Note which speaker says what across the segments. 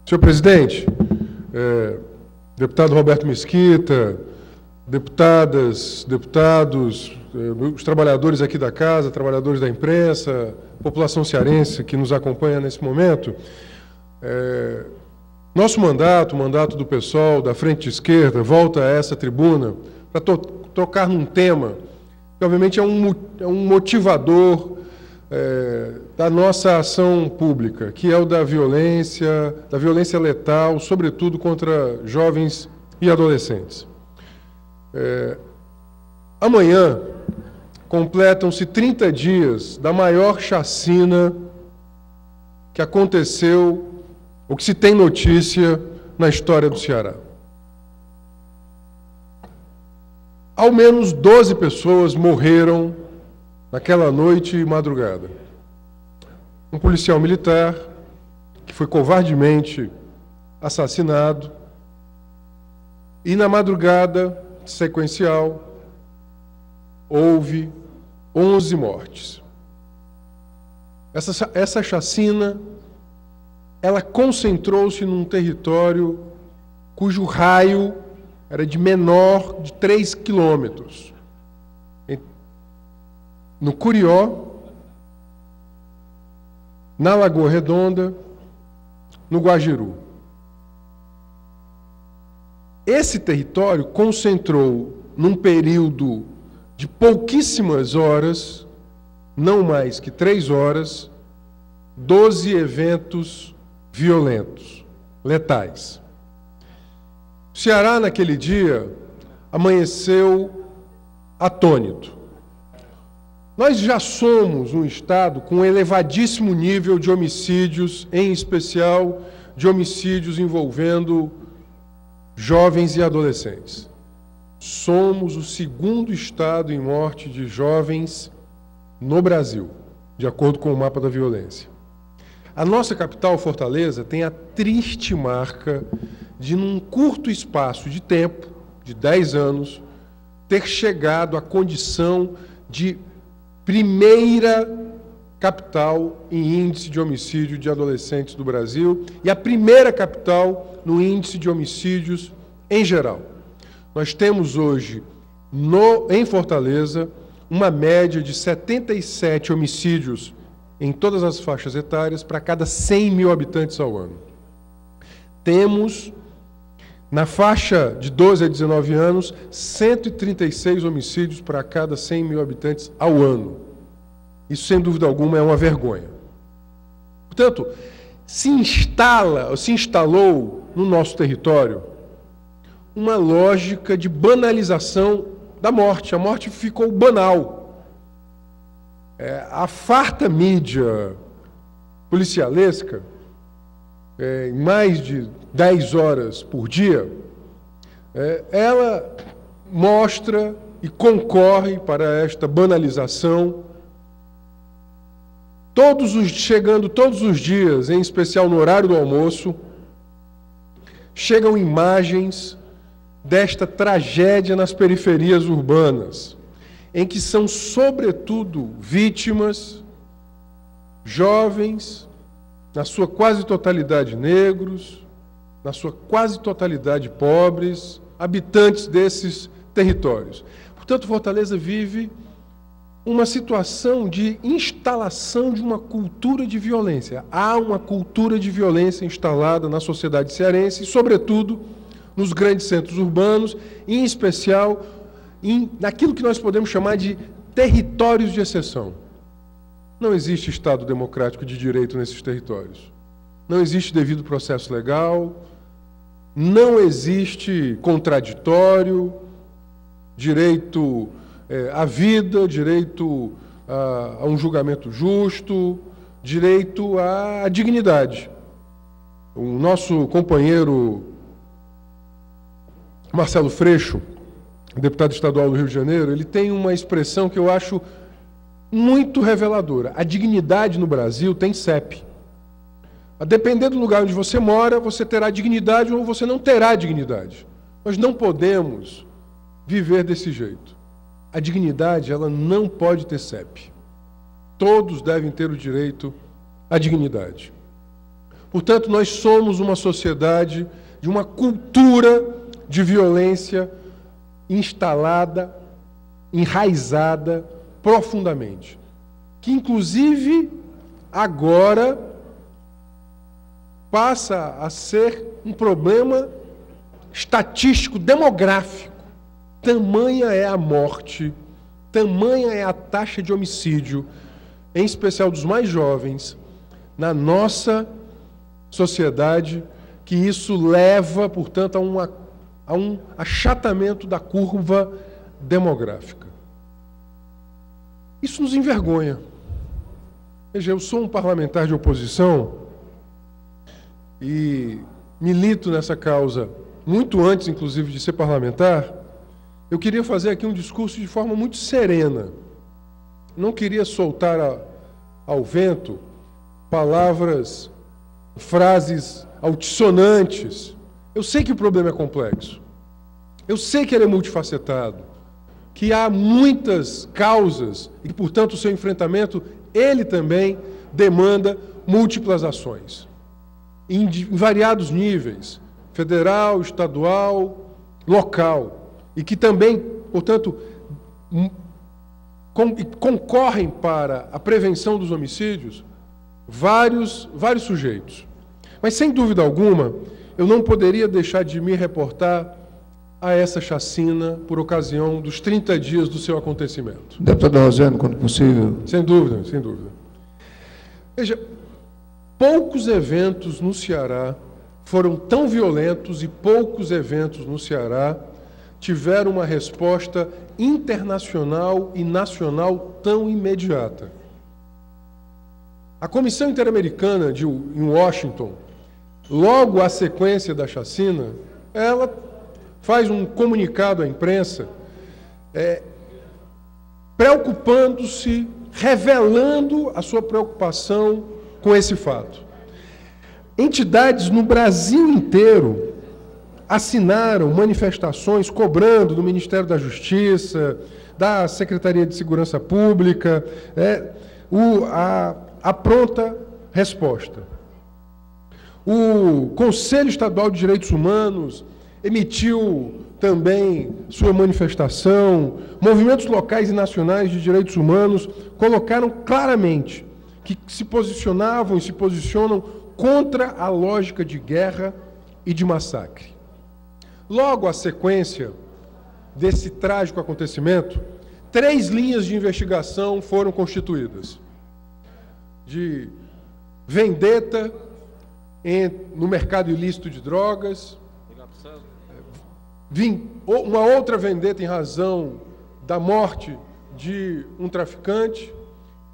Speaker 1: Senhor presidente, deputado Roberto Mesquita, deputadas, deputados, os trabalhadores aqui da casa, trabalhadores da imprensa, população cearense que nos acompanha nesse momento, nosso mandato, o mandato do PSOL, da Frente de Esquerda, volta a essa tribuna para tocar num tema que, obviamente, é um motivador da nossa ação pública, que é o da violência letal, sobretudo contra jovens e adolescentes. Amanhã completam-se 30 dias da maior chacina que aconteceu, ou que se tem notícia, na história do Ceará. Ao menos 12 pessoas morreram naquela noite e madrugada. Um policial militar que foi covardemente assassinado e, na madrugada sequencial, houve 11 mortes. Essa chacina, ela concentrou-se num território cujo raio era de menor de 3 quilômetros. No Curió, na Lagoa Redonda, no Guajiru. Esse território concentrou, num período de pouquíssimas horas, não mais que 3 horas, 12 eventos violentos, letais. O Ceará, naquele dia, amanheceu atônito. Nós já somos um estado com um elevadíssimo nível de homicídios, em especial de homicídios envolvendo jovens e adolescentes. Somos o segundo estado em morte de jovens no Brasil, de acordo com o mapa da violência. A nossa capital, Fortaleza, tem a triste marca de, num curto espaço de tempo, de 10 anos, ter chegado à condição de primeira capital em índice de homicídio de adolescentes do Brasil e a primeira capital no índice de homicídios em geral. Nós temos hoje, em Fortaleza, uma média de 77 homicídios em todas as faixas etárias para cada 100 mil habitantes ao ano. Temos, na faixa de 12 a 19 anos, 136 homicídios para cada 100 mil habitantes ao ano. Isso, sem dúvida alguma, é uma vergonha. Portanto, se instalou no nosso território uma lógica de banalização da morte. A morte ficou banal. A farta mídia policialesca, em mais de 10 horas por dia, ela mostra e concorre para esta banalização, chegando todos os dias, em especial no horário do almoço, chegam imagens desta tragédia nas periferias urbanas, em que são, sobretudo, vítimas jovens, na sua quase totalidade negros, na sua quase totalidade pobres, habitantes desses territórios. Portanto, Fortaleza vive uma situação de instalação de uma cultura de violência. Há uma cultura de violência instalada na sociedade cearense, sobretudo nos grandes centros urbanos, em especial naquilo que nós podemos chamar de territórios de exceção. Não existe Estado democrático de direito nesses territórios. Não existe devido processo legal, não existe contraditório, direito à vida, direito a um julgamento justo, direito à dignidade. O nosso companheiro Marcelo Freixo, deputado estadual do Rio de Janeiro, ele tem uma expressão que eu acho muito reveladora. A dignidade no Brasil tem CEP. A depender do lugar onde você mora, você terá dignidade ou você não terá dignidade. Nós não podemos viver desse jeito. A dignidade, ela não pode ter CEP. Todos devem ter o direito à dignidade. Portanto, nós somos uma sociedade de uma cultura de violência instalada, enraizada profundamente, que inclusive agora passa a ser um problema estatístico, demográfico. Tamanha é a morte, tamanha é a taxa de homicídio, em especial dos mais jovens, na nossa sociedade, que isso leva, portanto, a um achatamento da curva demográfica. Isso nos envergonha. Veja, eu sou um parlamentar de oposição e milito nessa causa muito antes, inclusive, de ser parlamentar. Eu queria fazer aqui um discurso de forma muito serena. Não queria soltar ao vento palavras, frases altissonantes. Eu sei que o problema é complexo. Eu sei que ele é multifacetado, que há muitas causas e que, portanto, o seu enfrentamento, ele também demanda múltiplas ações, em variados níveis, federal, estadual, local, e que também, portanto, concorrem para a prevenção dos homicídios vários sujeitos. Mas, sem dúvida alguma, eu não poderia deixar de me reportar a essa chacina por ocasião dos 30 dias do seu acontecimento.
Speaker 2: Deputado Rosendo, quando possível.
Speaker 1: Sem dúvida, sem dúvida. Veja, poucos eventos no Ceará foram tão violentos e poucos eventos no Ceará tiveram uma resposta internacional e nacional tão imediata. A Comissão Interamericana em Washington, logo à sequência da chacina, ela faz um comunicado à imprensa, preocupando-se, revelando a sua preocupação com esse fato. Entidades no Brasil inteiro assinaram manifestações cobrando do Ministério da Justiça, da Secretaria de Segurança Pública, a pronta resposta. O Conselho Estadual de Direitos Humanos emitiu também sua manifestação. Movimentos locais e nacionais de direitos humanos colocaram claramente que se posicionavam e se posicionam contra a lógica de guerra e de massacre. Logo à sequência desse trágico acontecimento, 3 linhas de investigação foram constituídas: de vendetta no mercado ilícito de drogas, uma outra vendetta em razão da morte de um traficante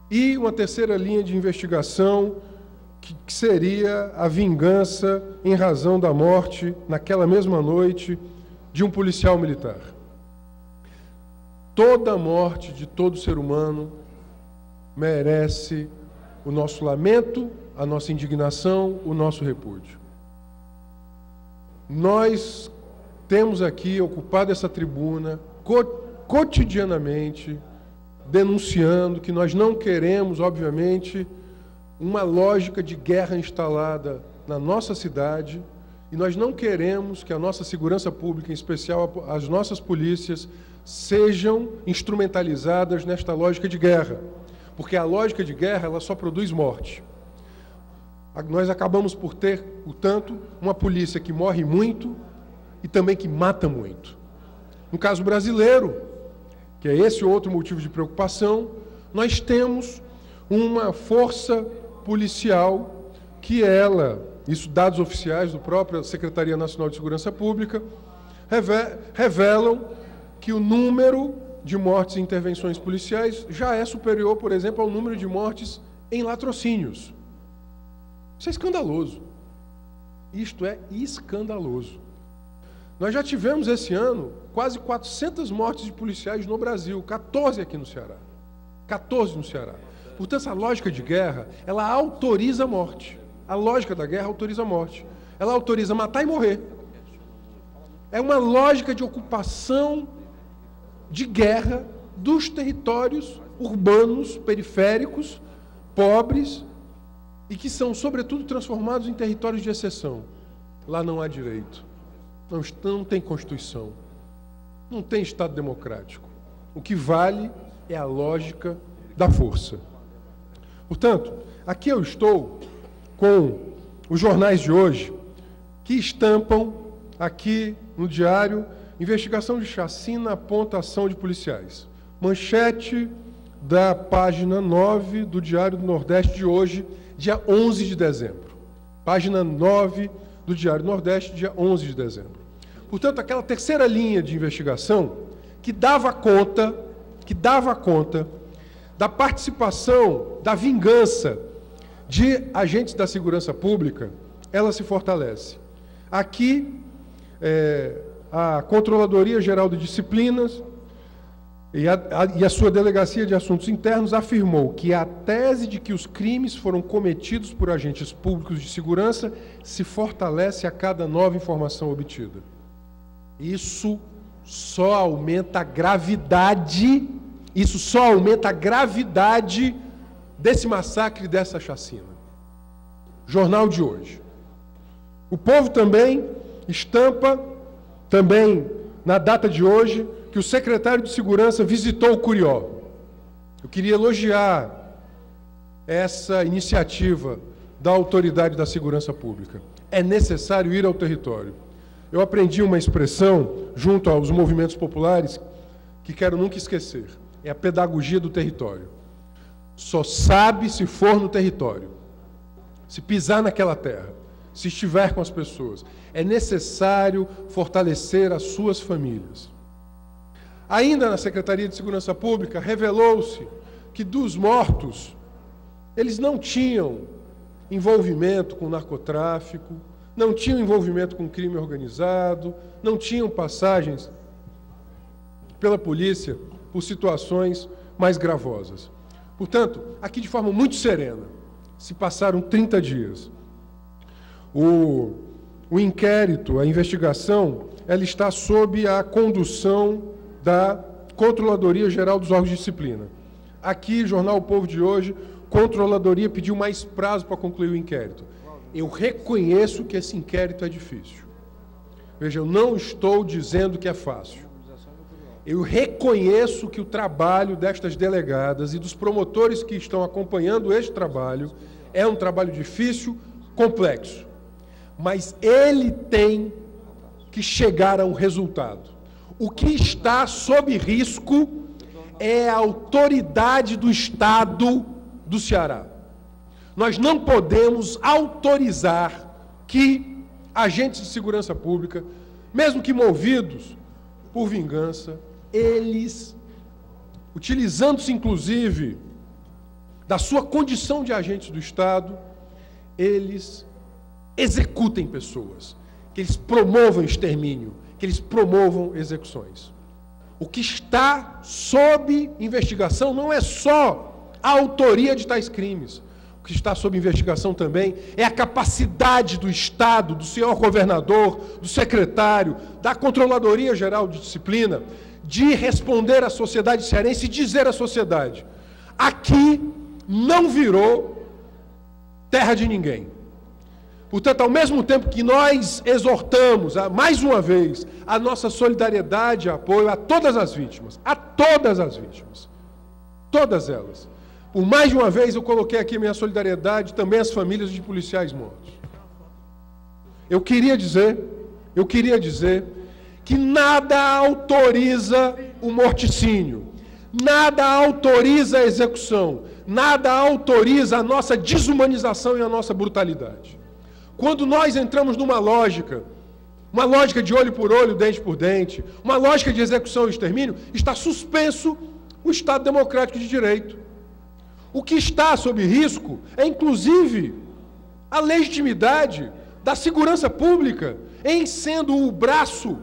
Speaker 1: e uma terceira linha de investigação que seria a vingança em razão da morte, naquela mesma noite, de um policial militar. Toda morte de todo ser humano merece o nosso lamento, a nossa indignação, o nosso repúdio. Nós temos aqui ocupado essa tribuna cotidianamente, denunciando que nós não queremos, obviamente, uma lógica de guerra instalada na nossa cidade, e nós não queremos que a nossa segurança pública, em especial as nossas polícias, sejam instrumentalizadas nesta lógica de guerra, porque a lógica de guerra ela só produz morte. Nós acabamos por ter, portanto, uma polícia que morre muito e também que mata muito. No caso brasileiro, que é esse outro motivo de preocupação, nós temos uma força policial que isso dados oficiais do próprio Secretaria Nacional de Segurança Pública, revelam que o número de mortes em intervenções policiais já é superior, por exemplo, ao número de mortes em latrocínios. Isso é escandaloso. Isto é escandaloso. Nós já tivemos esse ano quase 400 mortes de policiais no Brasil, 14 aqui no Ceará. 14 no Ceará. Portanto, essa lógica de guerra, ela autoriza a morte. A lógica da guerra autoriza a morte. Ela autoriza matar e morrer. É uma lógica de ocupação de guerra dos territórios urbanos, periféricos, pobres, e que são, sobretudo, transformados em territórios de exceção. Lá não há direito, não tem Constituição, não tem Estado democrático. O que vale é a lógica da força. Portanto, aqui eu estou com os jornais de hoje, que estampam aqui no diário: investigação de chacina aponta ação de policiais. Manchete da página 9 do Diário do Nordeste de hoje, dia 11 de dezembro. Página 9 do Diário do Nordeste, dia 11 de dezembro. Portanto, aquela terceira linha de investigação que dava conta da participação, da vingança de agentes da segurança pública, ela se fortalece. Aqui, a Controladoria Geral de Disciplinas e a sua Delegacia de Assuntos Internos afirmou que a tese de que os crimes foram cometidos por agentes públicos de segurança se fortalece a cada nova informação obtida. Isso só aumenta a gravidade, desse massacre, dessa chacina. Jornal de hoje. O Povo também estampa, também na data de hoje, que o secretário de Segurança visitou o Curió. Eu queria elogiar essa iniciativa da Autoridade da Segurança Pública. É necessário ir ao território. Eu aprendi uma expressão junto aos movimentos populares que quero nunca esquecer. É a pedagogia do território. Só sabe se for no território, se pisar naquela terra, se estiver com as pessoas. É necessário fortalecer as suas famílias. Ainda na Secretaria de Segurança Pública, revelou-se que dos mortos, eles não tinham envolvimento com narcotráfico, não tinham envolvimento com crime organizado, não tinham passagens pela polícia por situações mais gravosas. Portanto, aqui de forma muito serena, se passaram 30 dias. O inquérito, a investigação, ela está sob a condução da Controladoria Geral dos Órgãos de Disciplina. Aqui, Jornal O Povo de hoje, Controladoria pediu mais prazo para concluir o inquérito. Eu reconheço que esse inquérito é difícil. Veja, eu não estou dizendo que é fácil. Eu reconheço que o trabalho destas delegadas e dos promotores que estão acompanhando este trabalho é um trabalho difícil, complexo. Mas ele tem que chegar a um resultado. O que está sob risco é a autoridade do Estado do Ceará. Nós não podemos autorizar que agentes de segurança pública, mesmo que movidos por vingança, eles, utilizando-se inclusive da sua condição de agentes do Estado, eles executem pessoas, que eles promovam extermínio, que eles promovam execuções. O que está sob investigação não é só a autoria de tais crimes. O que está sob investigação também é a capacidade do Estado, do senhor governador, do secretário, da Controladoria Geral de Disciplina, de responder à sociedade cearense e dizer à sociedade: aqui não virou terra de ninguém. Portanto, ao mesmo tempo que nós exortamos, mais uma vez, a nossa solidariedade e apoio a todas as vítimas, todas elas. Por mais de uma vez eu coloquei aqui minha solidariedade também às famílias de policiais mortos. Eu queria dizer que nada autoriza o morticínio, nada autoriza a execução, nada autoriza a nossa desumanização e a nossa brutalidade. Quando nós entramos numa lógica de olho por olho, dente por dente, uma lógica de execução e extermínio, está suspenso o Estado democrático de direito. O que está sob risco é, inclusive, a legitimidade da segurança pública em sendo o braço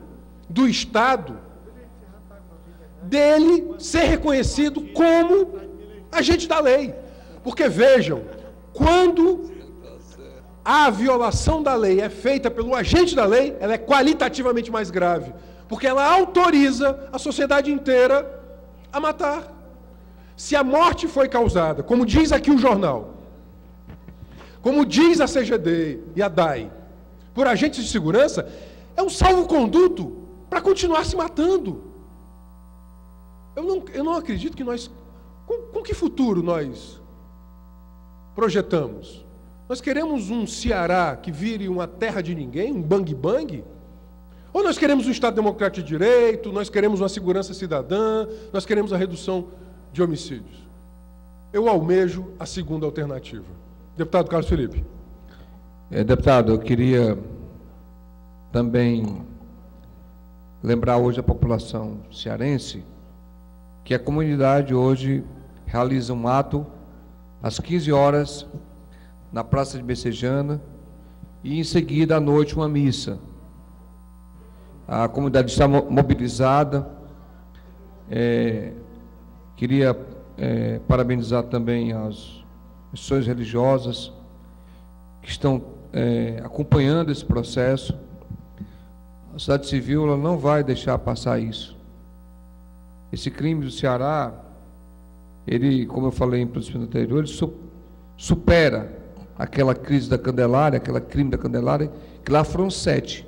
Speaker 1: do Estado, dele ser reconhecido como agente da lei. Porque, vejam, quando a violação da lei é feita pelo agente da lei, ela é qualitativamente mais grave, porque ela autoriza a sociedade inteira a matar. Se a morte foi causada, como diz aqui o jornal, como diz a CGD e a DAI, por agentes de segurança, é um salvo-conduto para continuar se matando. Eu não acredito que nós... Com que futuro nós projetamos? Nós queremos um Ceará que vire uma terra de ninguém, um bang-bang? Ou nós queremos um Estado democrático de direito, nós queremos uma segurança cidadã, nós queremos a redução de homicídios? Eu almejo a segunda alternativa. Deputado Carlos Felipe.
Speaker 2: Deputado, eu queria também lembrar hoje a população cearense que a comunidade hoje realiza um ato às 15 horas na Praça de Messejana e em seguida à noite uma missa. A comunidade está mobilizada. Queria parabenizar também as instituições religiosas que estão acompanhando esse processo. A sociedade civil ela não vai deixar passar isso. Esse crime do Ceará, ele, como eu falei em princípio anterior, ele supera aquela crise da Candelária, aquela crime da Candelária, que lá foram 7.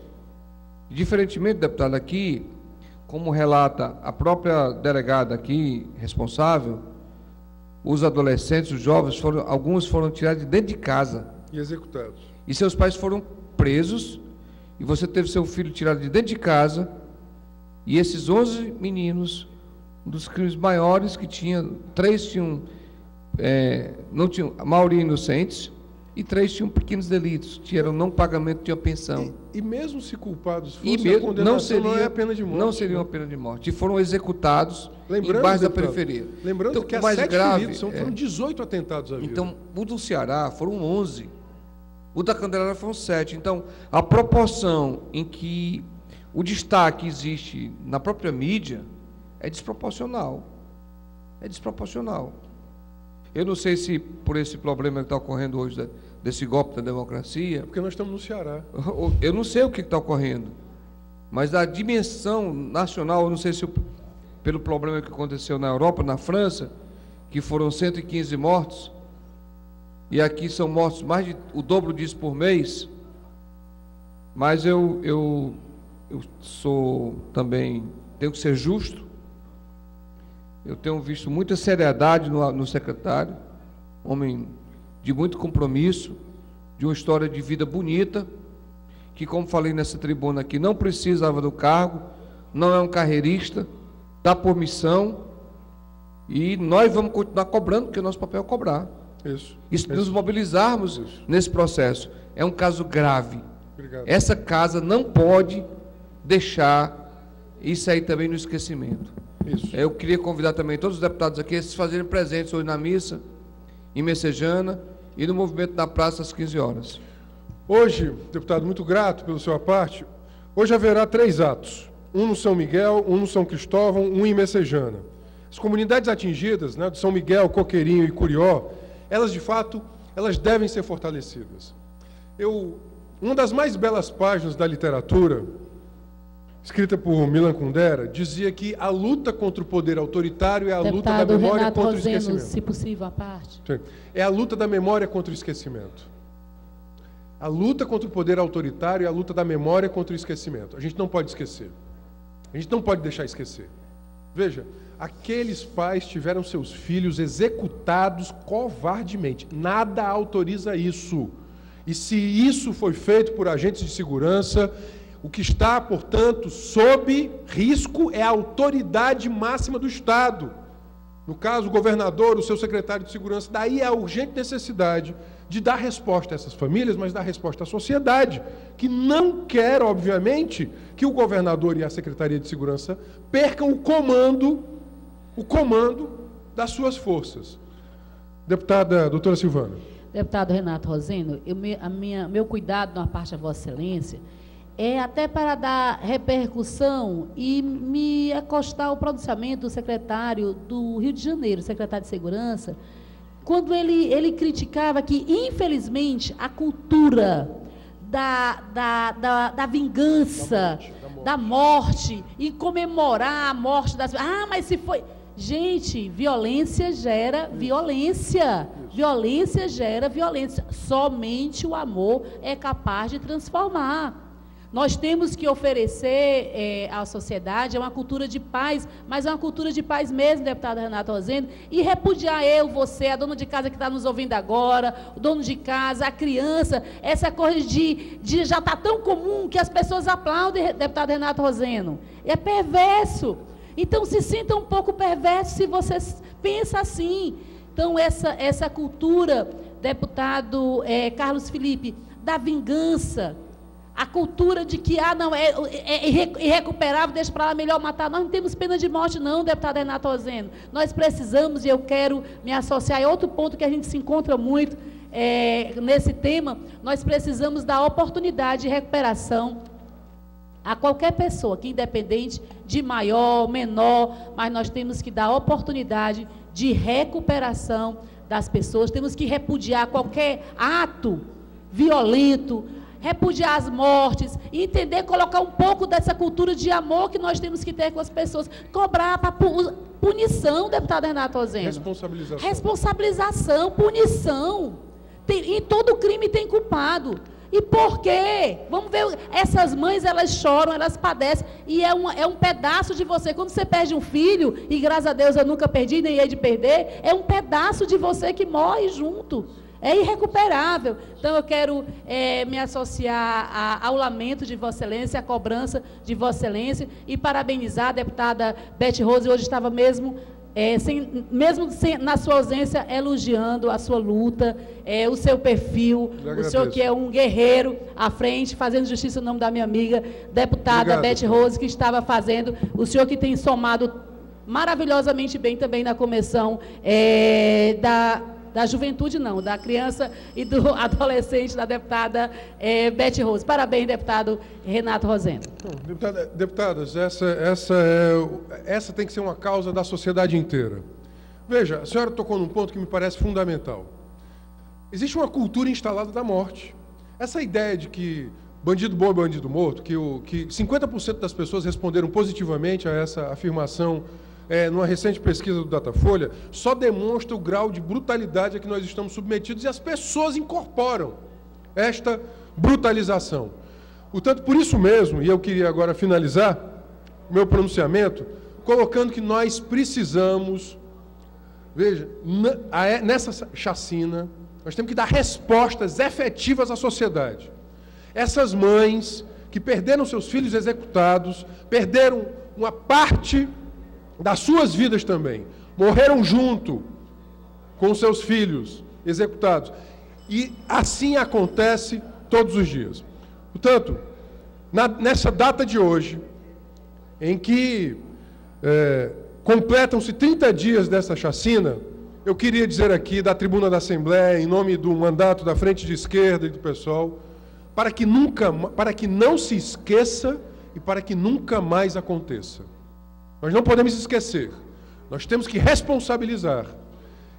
Speaker 2: Diferentemente, deputado, aqui, como relata a própria delegada aqui, responsável, os adolescentes, os jovens, alguns foram tirados de dentro de casa.
Speaker 1: E executados. E
Speaker 2: seus pais foram presos, e você teve seu filho tirado de dentro de casa, e esses 11 meninos, um dos crimes maiores que tinha, 3 tinham, não tinham, a maioria inocentes, e 3 tinham pequenos delitos, tinham não pagamento de uma pensão.
Speaker 1: E mesmo se culpados fossem, a condenação não é a pena de morte.
Speaker 2: Não seria uma pena de morte. E foram executados em bairros da periferia.
Speaker 1: Lembrando
Speaker 2: então,
Speaker 1: que
Speaker 2: mais
Speaker 1: 7
Speaker 2: grave,
Speaker 1: feridos, foram 18 atentados à vida.
Speaker 2: Então, o do Ceará foram 11. O da Candelária foram 7. Então, a proporção em que o destaque existe na própria mídia é desproporcional. É desproporcional. Eu não sei se por esse problema que está ocorrendo hoje, desse golpe da democracia...
Speaker 1: É porque nós estamos no Ceará.
Speaker 2: Eu não sei o que está ocorrendo, mas a dimensão nacional, eu não sei se pelo problema que aconteceu na Europa, na França, que foram 115 mortos, e aqui são mortos mais de o dobro disso por mês, mas eu sou também, tenho que ser justo. Eu tenho visto muita seriedade no secretário, homem de muito compromisso, de uma história de vida bonita, que, como falei nessa tribuna aqui, não precisava do cargo, não é um carreirista, está por missão, e nós vamos continuar cobrando, porque o nosso papel é cobrar. Isso. Nos mobilizarmos nesse processo. É um caso grave.
Speaker 1: Obrigado.
Speaker 2: Essa casa não pode deixar isso aí também no esquecimento.
Speaker 1: Isso.
Speaker 2: Eu queria convidar também todos os deputados aqui a se fazerem presentes hoje na missa, em Messejana, e no movimento da praça às 15 horas.
Speaker 1: Hoje, deputado, muito grato pela sua parte, hoje haverá 3 atos. Um no São Miguel, um no São Cristóvão, um em Messejana. As comunidades atingidas, né, de São Miguel, Coqueirinho e Curió, elas, de fato, elas devem ser fortalecidas. Uma das mais belas páginas da literatura, escrita por Milan Kundera, dizia que a luta contra o poder autoritário é a luta da memória
Speaker 3: Renato
Speaker 1: contra
Speaker 3: Roseno,
Speaker 1: o esquecimento.
Speaker 3: se possível, à parte.
Speaker 1: Sim. É a luta da memória contra o esquecimento. A luta contra o poder autoritário é a luta da memória contra o esquecimento. A gente não pode esquecer. A gente não pode deixar esquecer. Veja, aqueles pais tiveram seus filhos executados covardemente. Nada autoriza isso. E se isso foi feito por agentes de segurança, o que está, portanto, sob risco é a autoridade máxima do Estado. No caso, o governador, o seu secretário de segurança. Daí a urgente necessidade de dar resposta a essas famílias, mas dar resposta à sociedade, que não quer, obviamente, que o governador e a Secretaria de Segurança percam o comando das suas forças. Deputada doutora Silvana.
Speaker 3: Deputado Renato Roseno, meu cuidado na parte da Vossa Excelência é até para dar repercussão e me acostar ao pronunciamento do secretário do Rio de Janeiro, secretário de Segurança, quando ele criticava que, infelizmente, a cultura da vingança, da morte, e comemorar a morte das... Ah, mas se foi... Gente, violência gera violência. Violência gera violência. Somente o amor é capaz de transformar. Nós temos que oferecer à sociedade uma cultura de paz, mas é uma cultura de paz mesmo, deputada Renata Rosendo, e repudiar eu, você, a dona de casa que está nos ouvindo agora, o dono de casa, a criança, essa coisa de já está tão comum que as pessoas aplaudem, deputada Renata Rosendo. É perverso. Então, se sinta um pouco perverso se você pensa assim. Então, essa cultura, deputado Carlos Felipe, da vingança, a cultura de que, não, é irrecuperável, deixa para lá, melhor matar. Nós não temos pena de morte, não, deputada Renata Rosendo. Nós precisamos, e eu quero me associar a outro ponto que a gente se encontra muito nesse tema, nós precisamos dar oportunidade de recuperação a qualquer pessoa, que independente de maior, menor, mas nós temos que dar oportunidade de recuperação das pessoas, temos que repudiar qualquer ato violento, repudiar as mortes, e entender, colocar um pouco dessa cultura de amor que nós temos que ter com as pessoas, cobrar para punição, deputada Renata Rosendo.
Speaker 1: Responsabilização.
Speaker 3: Responsabilização, punição. Em todo crime tem culpado. E por quê? Vamos ver, essas mães, elas choram, elas padecem, e é um pedaço de você. Quando você perde um filho, e graças a Deus eu nunca perdi, nem hei de perder, é um pedaço de você que morre junto. É irrecuperável. Então, eu quero me associar ao lamento de Vossa Excelência, à cobrança de Vossa Excelência, e parabenizar a deputada Beth Rose. Hoje estava mesmo na sua ausência, elogiando a sua luta, o seu perfil, o senhor que é um guerreiro à frente, fazendo justiça no nome da minha amiga, deputada Beth Rose, que estava fazendo, o senhor que tem somado maravilhosamente bem também na comissão da juventude, não, da criança e do adolescente, da deputada Beth Rose. Parabéns, deputado Renato Rosendo.
Speaker 1: Deputadas, essa tem que ser uma causa da sociedade inteira. Veja, a senhora tocou num ponto que me parece fundamental. Existe uma cultura instalada da morte. Essa ideia de que bandido bom é bandido morto, que 50% das pessoas responderam positivamente a essa afirmação numa recente pesquisa do Datafolha, só demonstra o grau de brutalidade a que nós estamos submetidos, e as pessoas incorporam esta brutalização. Portanto, por isso mesmo, e eu queria agora finalizar o meu pronunciamento, colocando que nós precisamos, veja, nessa chacina, nós temos que dar respostas efetivas à sociedade. Essas mães que perderam seus filhos executados, perderam uma parte das suas vidas também, morreram junto com seus filhos executados, e assim acontece todos os dias. Portanto, nessa data de hoje, em que completam-se 30 dias dessa chacina, eu queria dizer aqui, da tribuna da Assembleia, em nome do mandato da Frente de Esquerda e do PSOL, para que não se esqueça e para que nunca mais aconteça. Nós não podemos esquecer, nós temos que responsabilizar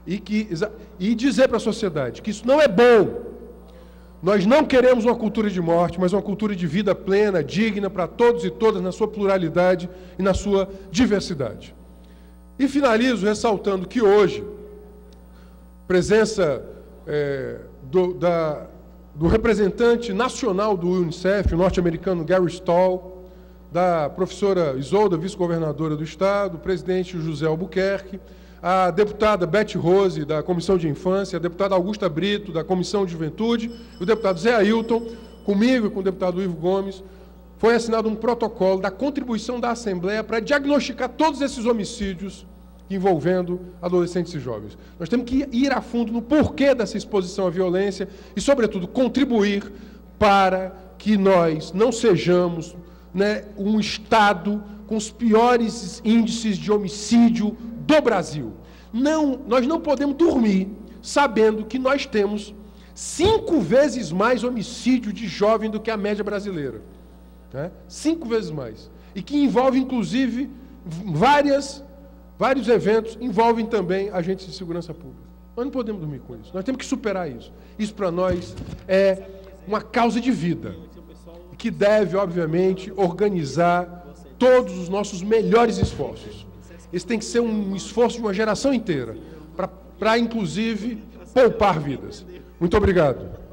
Speaker 1: e dizer para a sociedade que isso não é bom. Nós não queremos uma cultura de morte, mas uma cultura de vida plena, digna para todos e todas, na sua pluralidade e na sua diversidade. E finalizo ressaltando que hoje, presença do representante nacional do UNICEF, o norte-americano Gary Stoll, da professora Isolda, vice-governadora do Estado, o presidente José Albuquerque, a deputada Beth Rose, da Comissão de Infância, a deputada Augusta Brito, da Comissão de Juventude, o deputado Zé Ailton, comigo e com o deputado Ivo Gomes, foi assinado um protocolo da contribuição da Assembleia para diagnosticar todos esses homicídios envolvendo adolescentes e jovens. Nós temos que ir a fundo no porquê dessa exposição à violência e, sobretudo, contribuir para que nós não sejamos um Estado com os piores índices de homicídio do Brasil. Nós não podemos dormir sabendo que nós temos 5 vezes mais homicídio de jovem do que a média brasileira. 5 vezes mais. E que envolve, inclusive, vários eventos, envolvem também agentes de segurança pública. Nós não podemos dormir com isso. Nós temos que superar isso. Isso, para nós, é uma causa de vida, que deve, obviamente, organizar todos os nossos melhores esforços. Esse tem que ser um esforço de uma geração inteira, para inclusive, poupar vidas. Muito obrigado.